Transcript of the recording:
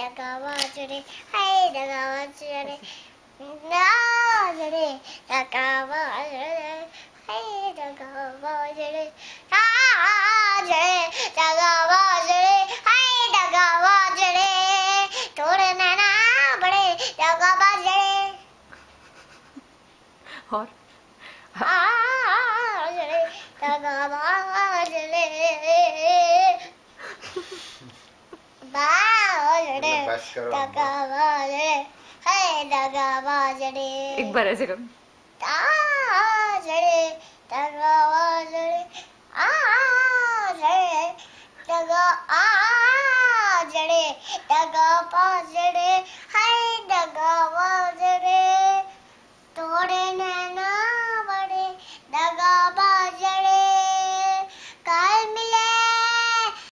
दगाबाजरे हाय दगाबाजरे नाजरे दगाबाजरे हाय दगाबाजरे नाजरे दगाबाजरे हाय दगाबाजरे तोड़ने ना बड़े दगाबाजरे और दगाबाजरे बाजरे दगाबाजरे हाय दगाबाजरे एक बार ऐसे करो ताजरे दगाबाजरे